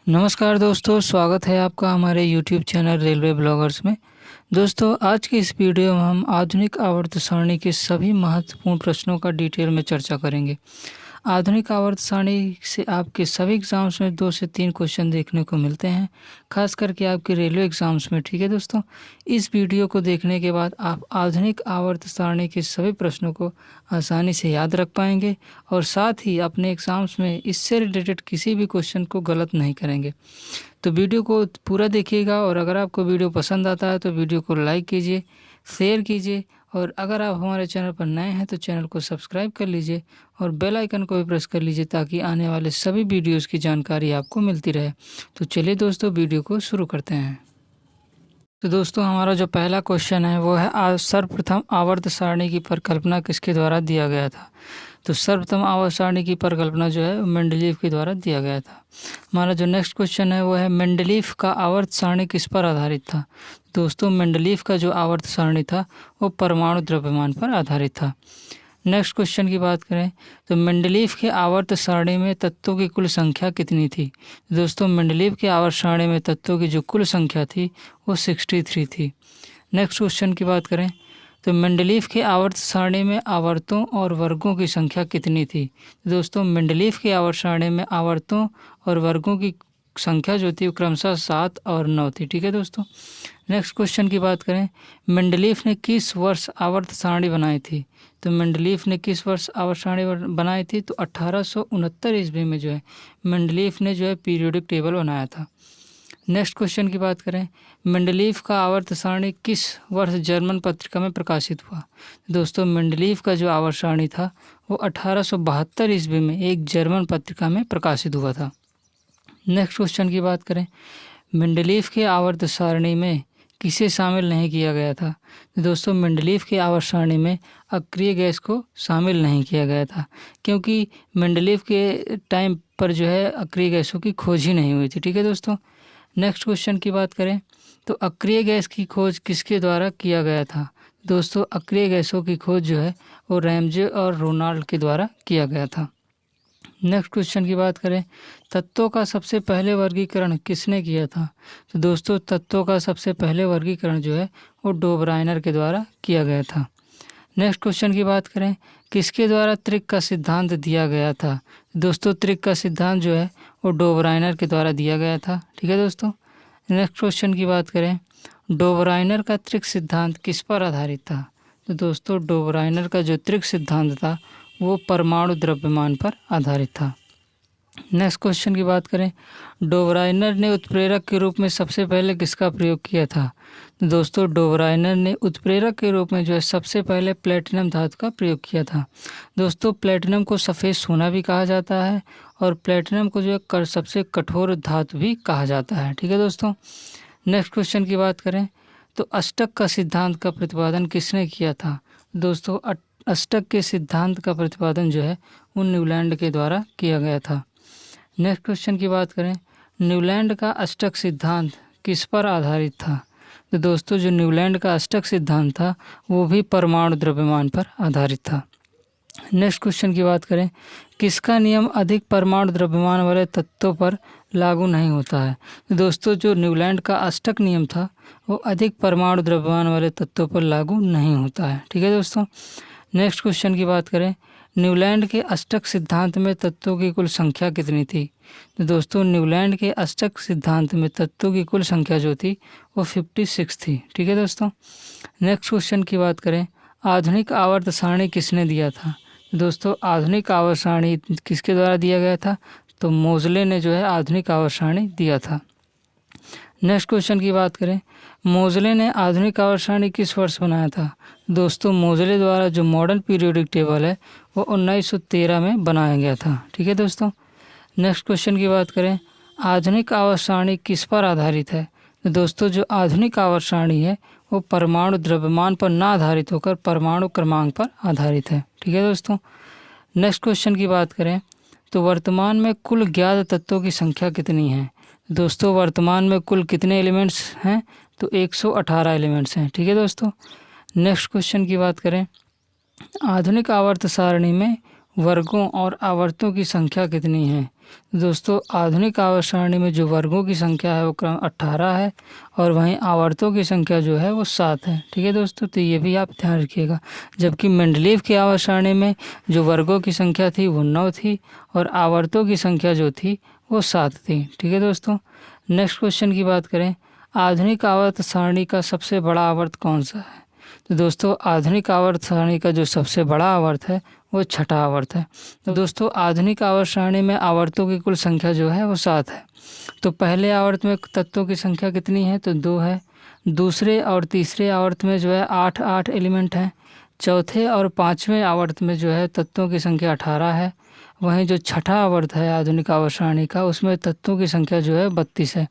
नमस्कार दोस्तों, स्वागत है आपका हमारे YouTube चैनल रेलवे ब्लॉगर्स में। दोस्तों, आज की इस वीडियो में हम आधुनिक आवर्त सारणी के सभी महत्वपूर्ण प्रश्नों का डिटेल में चर्चा करेंगे। आधुनिक आवर्त सारणी से आपके सभी एग्जाम्स में 2 से 3 क्वेश्चन देखने को मिलते हैं, खास करके आपके रेलवे एग्जाम्स में। ठीक है दोस्तों, इस वीडियो को देखने के बाद आप आधुनिक आवर्त सारणी के सभी प्रश्नों को आसानी से याद रख पाएंगे और साथ ही अपने एग्जाम्स में इससे रिलेटेड किसी भी क्वेश्चन को गलत नहीं करेंगे। तो वीडियो को पूरा देखिएगा और अगर आपको वीडियो पसंद आता है तो वीडियो को लाइक कीजिए, शेयर कीजिए और अगर आप हमारे चैनल पर नए हैं तो चैनल को सब्सक्राइब कर लीजिए और बेल आइकन को भी प्रेस कर लीजिए ताकि आने वाले सभी वीडियोस की जानकारी आपको मिलती रहे। तो चलिए दोस्तों, वीडियो को शुरू करते हैं। तो दोस्तों, हमारा जो पहला क्वेश्चन है वो है सर्वप्रथम आवर्त सारणी की परिकल्पना किसके द्वारा दिया गया था। तो सर्वप्रथम आवर्त सारणी की परिकल्पना जो है मेंडलीव के द्वारा दिया गया था। हमारा जो नेक्स्ट क्वेश्चन है वो है मेंडलीव का आवर्त सारणी किस पर आधारित था। दोस्तों, मेंडलीव का जो आवर्त सारणी था वो परमाणु द्रव्यमान पर आधारित था। नेक्स्ट क्वेश्चन की बात करें तो मेंडलीव के आवर्त सारणी में तत्वों की कुल संख्या कितनी थी। दोस्तों, मेंडलीव के आवर्त सारणी में तत्वों की जो कुल संख्या थी वो 63 थी। नेक्स्ट क्वेश्चन की बात करें तो मेंडलीव के आवर्त सारणी में आवर्तों और वर्गों की संख्या कितनी थी। दोस्तों, मेंडलीव के आवर्त सारणी में आवर्तों और वर्गों की संख्या जो थी वो क्रमशः 7 और 9 थी। ठीक है दोस्तों, नेक्स्ट क्वेश्चन की बात करें मेंडलीव ने किस वर्ष आवर्त सारणी बनाई थी। तो मेंडलीव ने किस वर्ष आवर्त सारणी बनाई थी। तो 1869 ईस्वी में जो है मेंडलीव ने जो है पीरियोडिक टेबल बनाया था। नेक्स्ट क्वेश्चन की बात करें मेंडलीव का आवर्त सारणी किस वर्ष जर्मन पत्रिका में प्रकाशित हुआ। दोस्तों, मेंडलीव का जो आवर्त सारणी था वो 1872 ईस्वी में एक जर्मन पत्रिका में प्रकाशित हुआ था। नेक्स्ट क्वेश्चन की बात करें मेंडलीव के आवर्त सारणी में किसे शामिल नहीं किया गया था। दोस्तों, मेंडलीव के आवर्त सारणी में अक्रिय गैस को शामिल नहीं किया गया था क्योंकि मेंडलीव के टाइम पर जो है अक्रिय गैसों की खोज ही नहीं हुई थी। ठीक है दोस्तों, नेक्स्ट क्वेश्चन की बात करें तो अक्रिय गैस की खोज किसके द्वारा किया गया था। दोस्तों, अक्रिय गैसों की खोज जो है वो रैमजे और रोनाल्ड के द्वारा किया गया था। नेक्स्ट क्वेश्चन की बात करें तत्वों का सबसे पहले वर्गीकरण किसने किया था। तो दोस्तों, तत्वों का सबसे पहले वर्गीकरण जो है वो डोबराइनर के द्वारा किया गया था। नेक्स्ट क्वेश्चन की बात करें किसके द्वारा त्रिक का सिद्धांत दिया गया था। दोस्तों, त्रिक का सिद्धांत जो है वो डोबराइनर के द्वारा दिया गया था। ठीक है दोस्तों, नेक्स्ट क्वेश्चन की बात करें डोबराइनर का त्रिक सिद्धांत किस पर आधारित था। तो दोस्तों, डोबराइनर का जो त्रिक सिद्धांत था वो परमाणु द्रव्यमान पर आधारित था। नेक्स्ट क्वेश्चन की बात करें डोबराइनर ने उत्प्रेरक के रूप में सबसे पहले किसका प्रयोग किया था। दोस्तों, डोबराइनर ने उत्प्रेरक के रूप में जो है सबसे पहले प्लेटिनम धातु का प्रयोग किया था। दोस्तों, प्लेटिनम को सफ़ेद सोना भी कहा जाता है और प्लेटिनम को जो है सबसे कठोर धातु भी कहा जाता है। ठीक है दोस्तों, नेक्स्ट क्वेश्चन की बात करें तो अष्टक का सिद्धांत का प्रतिपादन किसने किया था। दोस्तों, अष्टक के सिद्धांत का प्रतिपादन जो है वो न्यूलैंड के द्वारा किया गया था। नेक्स्ट क्वेश्चन की बात करें न्यूलैंड का अष्टक सिद्धांत किस पर आधारित था। तो दोस्तों, जो न्यूलैंड का अष्टक सिद्धांत था वो भी परमाणु द्रव्यमान पर आधारित था। नेक्स्ट क्वेश्चन की बात करें किसका नियम अधिक परमाणु द्रव्यमान वाले तत्वों पर लागू नहीं होता है। तो दोस्तों, जो न्यूलैंड का अष्टक नियम था वो अधिक परमाणु द्रव्यमान वाले तत्वों पर लागू नहीं होता है। ठीक है दोस्तों, नेक्स्ट क्वेश्चन की बात करें न्यूलैंड के अष्टक सिद्धांत में तत्वों की कुल संख्या कितनी थी। तो दोस्तों, न्यूलैंड के अष्टक सिद्धांत में तत्वों की कुल संख्या जो थी वो 56 थी। ठीक है दोस्तों, नेक्स्ट क्वेश्चन की बात करें आधुनिक आवर्त सारणी किसने दिया था। दोस्तों, आधुनिक आवर्त सारणी किसके द्वारा दिया गया था। तो मोजले ने जो है आधुनिक आवर्त सारणी दिया था। नेक्स्ट क्वेश्चन की बात करें मोजले ने आधुनिक आवर्त सारणी किस वर्ष बनाया था। दोस्तों, मोजले द्वारा जो मॉडर्न पीरियोडिक टेबल है वो 1913 में बनाया गया था। ठीक है दोस्तों, नेक्स्ट क्वेश्चन की बात करें आधुनिक आवर्त सारणी किस पर आधारित है। तो दोस्तों, जो आधुनिक आवर्त सारणी है वो परमाणु द्रव्यमान पर ना आधारित होकर परमाणु क्रमांक पर आधारित है। ठीक है दोस्तों, नेक्स्ट क्वेश्चन की बात करें तो वर्तमान में कुल ज्ञात तत्वों की संख्या कितनी है। दोस्तों, वर्तमान में कुल कितने एलिमेंट्स हैं। तो 118 एलिमेंट्स हैं। ठीक है दोस्तों, नेक्स्ट क्वेश्चन की बात करें आधुनिक आवर्त सारणी में वर्गों और आवर्तों की संख्या कितनी है? दोस्तों आधुनिक आवर्त सारणी में जो वर्गों की संख्या है वो क्रम 18 है और वहीं आवर्तों की संख्या जो है वो 7 है। ठीक है दोस्तों, तो ये भी आप ध्यान रखिएगा। जबकि मेंडलीव की आवर्त सारणी में जो वर्गों की संख्या थी वो 9 थी और आवर्तों की संख्या जो थी वो 7 थी। ठीक है दोस्तों, नेक्स्ट क्वेश्चन की बात करें, आधुनिक आवर्त सारणी का सबसे बड़ा आवर्त कौन सा है? तो दोस्तों आधुनिक आवर्त सारणी का जो सबसे बड़ा आवर्त है वो छठा आवर्त है। तो दोस्तों आधुनिक आवर्त सारणी में आवर्तों की कुल संख्या जो है वो 7 है। तो पहले आवर्त में तत्वों की संख्या कितनी है? तो 2 है। दूसरे और तीसरे आवर्त में जो है 8 एलिमेंट हैं। चौथे और पाँचवें आवर्त में जो है तत्वों की संख्या 18 है। वहीं जो छठा आवर्त है आधुनिक आवर्त सारणी का उसमें तत्वों की संख्या जो है 32 है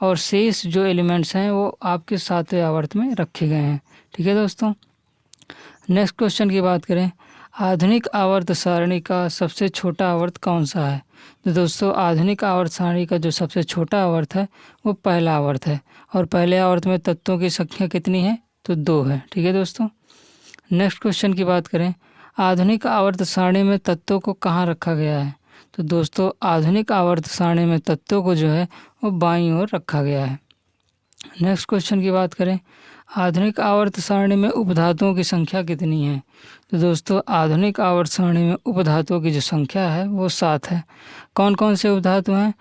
और शेष जो एलिमेंट्स हैं वो आपके 7वें आवर्त में रखे गए हैं। ठीक है दोस्तों, नेक्स्ट क्वेश्चन की बात करें, आधुनिक आवर्त सारणी का सबसे छोटा आवर्त कौन सा है? तो दोस्तों आधुनिक आवर्त सारणी का जो सबसे छोटा आवर्त है वो पहला आवर्त है और पहले आवर्त में तत्वों की संख्या कितनी है? तो 2 है। ठीक है दोस्तों, नेक्स्ट क्वेश्चन की बात करें, आधुनिक आवर्त सारणी में तत्वों को कहाँ रखा गया है? तो दोस्तों आधुनिक आवर्त सारणी में तत्वों को जो है वो बाईं ओर रखा गया है। नेक्स्ट क्वेश्चन की बात करें, आधुनिक आवर्त सारणी में उपधातुओं की संख्या कितनी है? तो दोस्तों आधुनिक आवर्त सारणी में उपधातुओं की जो संख्या है वो 7 है। कौन कौन से उपधातु हैं?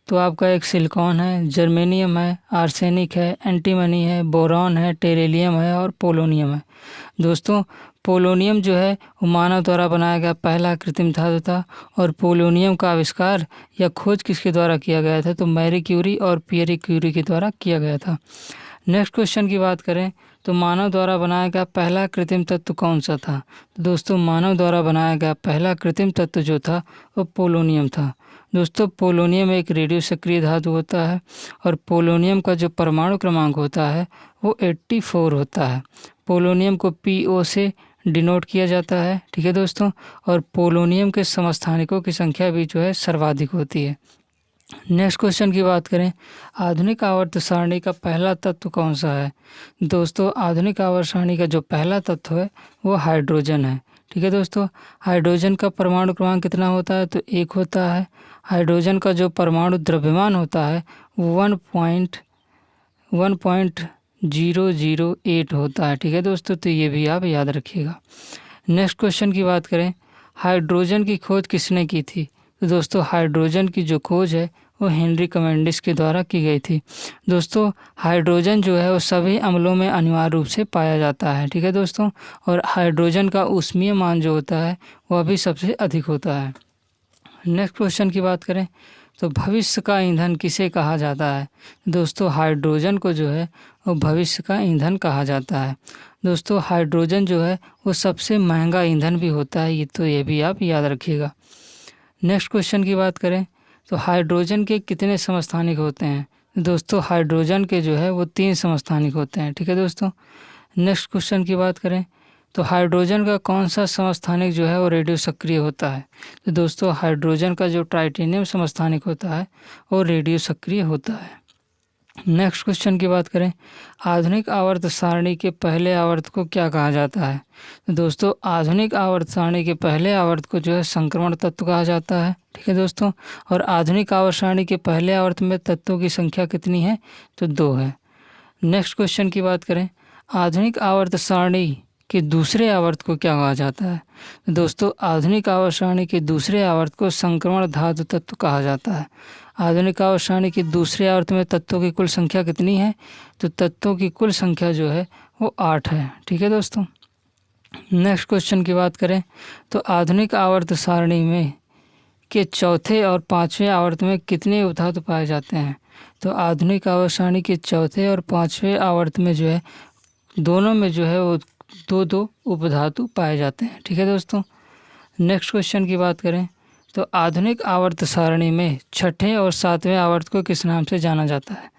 तो आपका एक सिलिकॉन है, जर्मेनियम है, आर्सेनिक है, एंटीमनी है, बोरॉन है, टेरेलियम है और पोलोनियम है। दोस्तों पोलोनियम जो है वो मानव द्वारा बनाया गया पहला कृत्रिम धातु था और पोलोनियम का आविष्कार या खोज किसके द्वारा किया गया था? तो मैरी क्यूरी और पियरी क्यूरी के द्वारा किया गया था। नेक्स्ट क्वेश्चन की बात करें तो मानव द्वारा बनाया गया पहला कृत्रिम तत्व कौन सा था? तो दोस्तों मानव द्वारा बनाया गया पहला कृत्रिम तत्व जो था वो पोलोनियम था। दोस्तों पोलोनियम एक रेडियो सक्रिय धातु होता है और पोलोनियम का जो परमाणु क्रमांक होता है वो 84 होता है। पोलोनियम को PO से डिनोट किया जाता है। ठीक है दोस्तों, और पोलोनियम के समस्थानिकों की संख्या भी जो है सर्वाधिक होती है। नेक्स्ट क्वेश्चन की बात करें, आधुनिक आवर्त सारणी का पहला तत्व कौन सा है? दोस्तों आधुनिक आवर्त सारणी का जो पहला तत्व है वो हाइड्रोजन है। ठीक है दोस्तों, हाइड्रोजन का परमाणु क्रमांक कितना होता है? तो 1 होता है। हाइड्रोजन का जो परमाणु द्रव्यमान होता है वो 1.008 होता है। ठीक है दोस्तों, तो ये भी आप याद रखिएगा। नेक्स्ट क्वेश्चन की बात करें, हाइड्रोजन की खोज किसने की थी? तो दोस्तों हाइड्रोजन की जो खोज है वो हेनरी कैवेंडिश के द्वारा की गई थी। दोस्तों हाइड्रोजन जो है वो सभी अम्लों में अनिवार्य रूप से पाया जाता है। ठीक है दोस्तों, और हाइड्रोजन का ऊष्मीय मान जो होता है वह भी सबसे अधिक होता है। नेक्स्ट क्वेश्चन की बात करें तो भविष्य का ईंधन किसे कहा जाता है? दोस्तों हाइड्रोजन को जो है वो भविष्य का ईंधन कहा जाता है। दोस्तों हाइड्रोजन जो है वो सबसे महंगा ईंधन भी होता है, ये भी आप याद रखिएगा। नेक्स्ट क्वेश्चन की बात करें तो हाइड्रोजन के कितने समस्थानिक होते हैं? दोस्तों हाइड्रोजन के जो है वो 3 समस्थानिक होते हैं। ठीक है दोस्तों, नेक्स्ट क्वेश्चन की बात करें तो हाइड्रोजन का कौन सा समस्थानिक जो है वो रेडियो सक्रिय होता है? तो दोस्तों हाइड्रोजन का जो टाइटेनियम समस्थानिक होता है वो रेडियो सक्रिय होता है। नेक्स्ट क्वेश्चन की बात करें, आधुनिक आवर्त सारणी के पहले आवर्त को क्या कहा जाता है? तो दोस्तों आधुनिक आवर्त सारणी के पहले आवर्त को जो है संक्रमण तत्व कहा जाता है। ठीक है दोस्तों, और आधुनिक आवर्त सारणी के पहले आवर्त में तत्वों की संख्या कितनी है? तो 2 है। नेक्स्ट क्वेश्चन की बात करें, आधुनिक आवर्त सारणी के दूसरे आवर्त को क्या कहा जाता है? दोस्तों आधुनिक आवर्त सारणी के दूसरे आवर्त को संक्रमण धातु तत्व कहा जाता है। आधुनिक आवर्त सारणी के दूसरे आवर्त में तत्वों की कुल संख्या कितनी है? तो तत्वों की कुल संख्या जो है वो 8 है। ठीक है दोस्तों, नेक्स्ट क्वेश्चन की बात करें तो आधुनिक आवर्त सारणी में के चौथे और पाँचवें आवर्त में कितने उपधातु पाए जाते हैं? तो आधुनिक आवर्त सारणी के चौथे और पाँचवें आवर्त में जो है दोनों में जो है वो 2 उपधातु पाए जाते हैं। ठीक है दोस्तों, नेक्स्ट क्वेश्चन की बात करें तो आधुनिक आवर्त सारणी में छठे और सातवें आवर्त को किस नाम से जाना जाता है?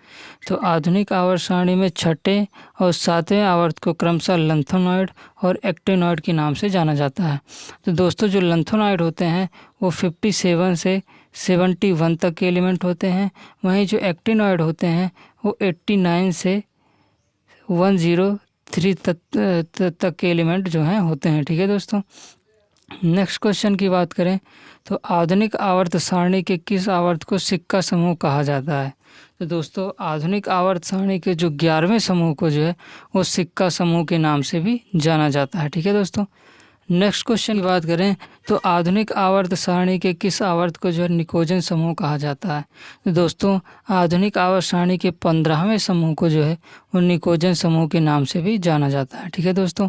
तो आधुनिक आवर्त सारणी में छठे और सातवें आवर्त को क्रमशः लंथोनॉइड और एक्टिनॉइड के नाम से जाना जाता है। तो दोस्तों जो लंथोनॉइड होते हैं वो 57 से 71 तक के एलिमेंट होते हैं, वहीं जो एक्टिनॉइड होते हैं वो 89 से 103 तक के एलिमेंट जो हैं होते हैं। ठीक है दोस्तों, नेक्स्ट क्वेश्चन की बात करें तो आधुनिक आवर्त सारणी के किस आवर्त को सिक्का समूह कहा जाता है? तो दोस्तों आधुनिक आवर्त सारणी के जो 11वें समूह को जो है वो सिक्का समूह के नाम से भी जाना जाता है। ठीक है दोस्तों। नेक्स्ट क्वेश्चन की बात करें तो आधुनिक आवर्त सारणी के किस आवर्त को जो है निकोजन समूह कहा जाता है? तो दोस्तों आधुनिक आवर्त सारणी के 15वें समूह को जो है वो निकोजन समूह के नाम से भी जाना जाता है। ठीक है दोस्तों।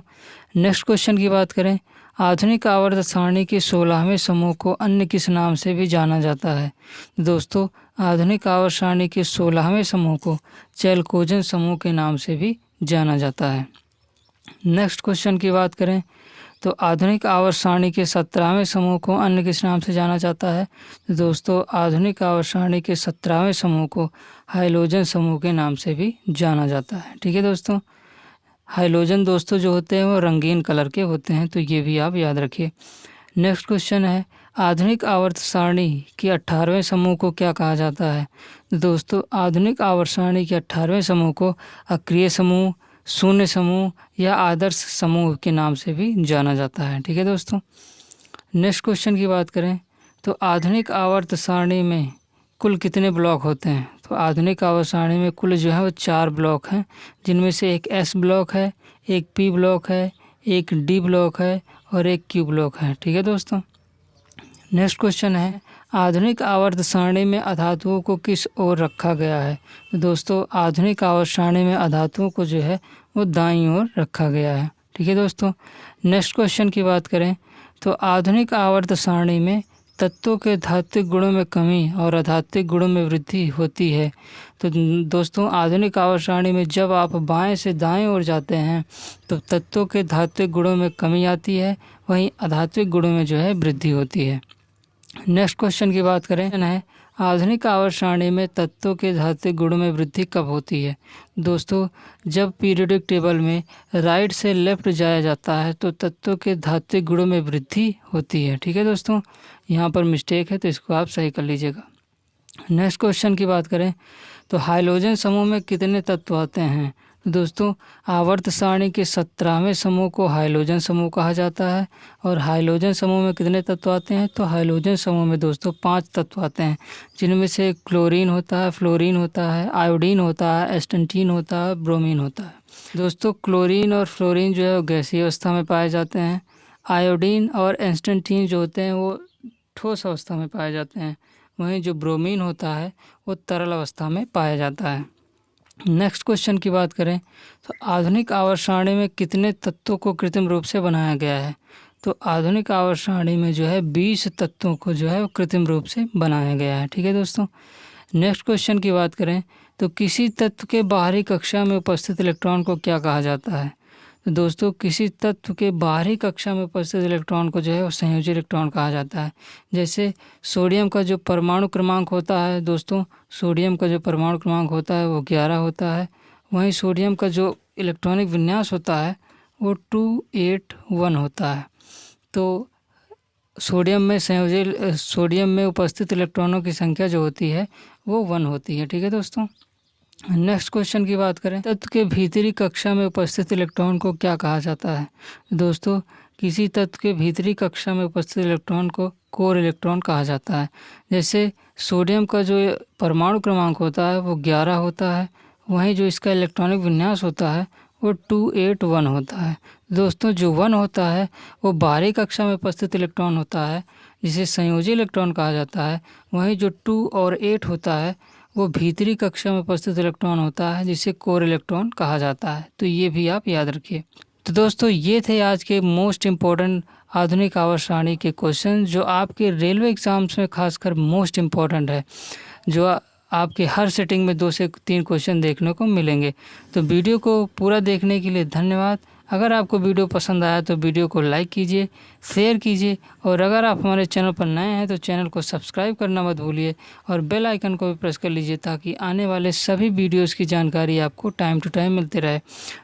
नेक्स्ट क्वेश्चन की बात करें आधुनिक आवर्त सारणी के 16वें समूह को अन्य किस नाम से भी जाना जाता है? दोस्तों आधुनिक आवर्त सारणी के 16वें समूह को चैलकोजन समूह के नाम से भी जाना जाता है। नेक्स्ट क्वेश्चन की बात करें तो आधुनिक आवर्त सारणी के 17वें समूह को अन्य किस नाम से जाना जाता है? तो दोस्तों आधुनिक आवर्त सारणी के 17वें समूह को हाइलोजन समूह के नाम से भी जाना जाता है। ठीक है दोस्तों। हाइलोजन दोस्तों जो होते हैं वो रंगीन कलर के होते हैं, तो ये भी आप याद रखिए। नेक्स्ट क्वेश्चन है आधुनिक आवर्त सारणी के 18वें समूह को क्या कहा जाता है? दोस्तों आधुनिक आवर्त सारणी के 18वें समूह को अक्रिय समूह, शून्य समूह या आदर्श समूह के नाम से भी जाना जाता है। ठीक है दोस्तों। नेक्स्ट क्वेश्चन की बात करें तो आधुनिक आवर्त सारणी में कुल कितने ब्लॉक होते हैं? तो आधुनिक आवर्त सारणी में कुल जो है वो 4 ब्लॉक हैं, जिनमें से एक एस ब्लॉक है, एक पी ब्लॉक है, एक डी ब्लॉक है और एक क्यू ब्लॉक है। ठीक है दोस्तों। नेक्स्ट क्वेश्चन है आधुनिक आवर्त सारणी में अधातुओं को किस ओर रखा गया है? तो दोस्तों आधुनिक आवर्त सारणी में अधातुओं को जो है वो दाईं ओर रखा गया है। ठीक है दोस्तों। नेक्स्ट क्वेश्चन की बात करें तो आधुनिक आवर्त सारणी में तत्वों के धात्विक गुणों में कमी और अधात्विक गुणों में वृद्धि होती है। तो दोस्तों आधुनिक आवर्त सारणी में जब आप बाएं से दाएं ओर जाते हैं तो तत्वों के धात्विक गुणों में कमी आती है, वहीं अधात्विक गुणों में जो है वृद्धि होती है। नेक्स्ट क्वेश्चन की बात करें है आधुनिक आवर्त सारणी में तत्वों के धात्विक गुणों में वृद्धि कब होती है? दोस्तों जब पीरियोडिक टेबल में राइट से लेफ्ट जाया जाता है तो तत्वों के धात्विक गुणों में वृद्धि होती है। ठीक है दोस्तों। यहाँ पर मिस्टेक है तो इसको आप सही कर लीजिएगा। नेक्स्ट क्वेश्चन की बात करें तो हाइलोजन समूह में कितने तत्व आते हैं? तो दोस्तों आवर्त सारणी के 17वें समूह को हाइलोजन समूह कहा जाता है। और हाइलोजन समूह में कितने तत्व आते हैं? तो हाइलोजन समूह में दोस्तों 5 तत्व आते हैं, जिनमें से क्लोरीन होता है, फ्लोरीन होता है, आयोडीन होता है, एस्टेंटीन होता है, ब्रोमीन होता है। दोस्तों क्लोरीन और फ्लोरीन जो है वो गैसीय अवस्था में पाए जाते हैं। आयोडीन और एस्टेंटीन जो होते हैं वो ठोस अवस्था में पाए जाते हैं। वहीं जो ब्रोमीन होता है वो तरल अवस्था में पाया जाता है। नेक्स्ट क्वेश्चन की बात करें तो आधुनिक आवर्त सारणी में कितने तत्वों को कृत्रिम रूप से बनाया गया है? तो आधुनिक आवर्त सारणी में जो है 20 तत्वों को जो है वो कृत्रिम रूप से बनाया गया है। ठीक है दोस्तों। नेक्स्ट क्वेश्चन की बात करें तो किसी तत्व के बाहरी कक्षा में उपस्थित इलेक्ट्रॉन को क्या कहा जाता है? तो दोस्तों किसी तत्व के बाहरी कक्षा में उपस्थित इलेक्ट्रॉन को जो है वो संयोजी इलेक्ट्रॉन कहा जाता है। जैसे सोडियम का जो परमाणु क्रमांक होता है दोस्तों, सोडियम का जो परमाणु क्रमांक होता है वो 11 होता है। वहीं सोडियम का जो इलेक्ट्रॉनिक विन्यास होता है वो 281 होता है। तो सोडियम में उपस्थित इलेक्ट्रॉनों की संख्या जो होती है वो 1 होती है। ठीक है दोस्तों। नेक्स्ट क्वेश्चन की बात करें तत्व के भीतरी कक्षा में उपस्थित इलेक्ट्रॉन को क्या कहा जाता है? दोस्तों किसी तत्व के भीतरी कक्षा में उपस्थित इलेक्ट्रॉन को कोर इलेक्ट्रॉन कहा जाता है। जैसे सोडियम का जो परमाणु क्रमांक होता है वो 11 होता है, वहीं जो इसका इलेक्ट्रॉनिक विन्यास होता है वो 281 होता है। दोस्तों जो 1 होता है वो बाहरी कक्षा में उपस्थित इलेक्ट्रॉन होता है, जिसे संयोजी इलेक्ट्रॉन कहा जाता है। वहीं जो 2 और 8 होता है वो भीतरी कक्षा में उपस्थित इलेक्ट्रॉन होता है, जिसे कोर इलेक्ट्रॉन कहा जाता है। तो ये भी आप याद रखिए। तो दोस्तों ये थे आज के मोस्ट इम्पोर्टेंट आधुनिक आवर्त सारणी के क्वेश्चन, जो आपके रेलवे एग्जाम्स में खासकर मोस्ट इम्पोर्टेंट है, जो आपके हर सेटिंग में 2 से 3 क्वेश्चन देखने को मिलेंगे। तो वीडियो को पूरा देखने के लिए धन्यवाद। अगर आपको वीडियो पसंद आया तो वीडियो को लाइक कीजिए, शेयर कीजिए, और अगर आप हमारे चैनल पर नए हैं तो चैनल को सब्सक्राइब करना मत भूलिए और बेल आइकन को भी प्रेस कर लीजिए, ताकि आने वाले सभी वीडियोस की जानकारी आपको टाइम टू टाइम मिलते रहे।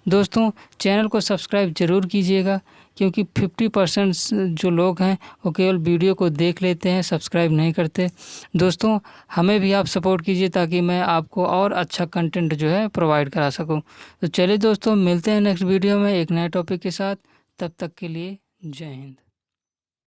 दोस्तों चैनल को सब्सक्राइब ज़रूर कीजिएगा, क्योंकि 50% जो लोग हैं वो केवल वीडियो को देख लेते हैं, सब्सक्राइब नहीं करते। दोस्तों हमें भी आप सपोर्ट कीजिए, ताकि मैं आपको और अच्छा कंटेंट जो है प्रोवाइड करा सकूं। तो चलिए दोस्तों मिलते हैं नेक्स्ट वीडियो में एक नए टॉपिक के साथ। तब तक के लिए जय हिंद।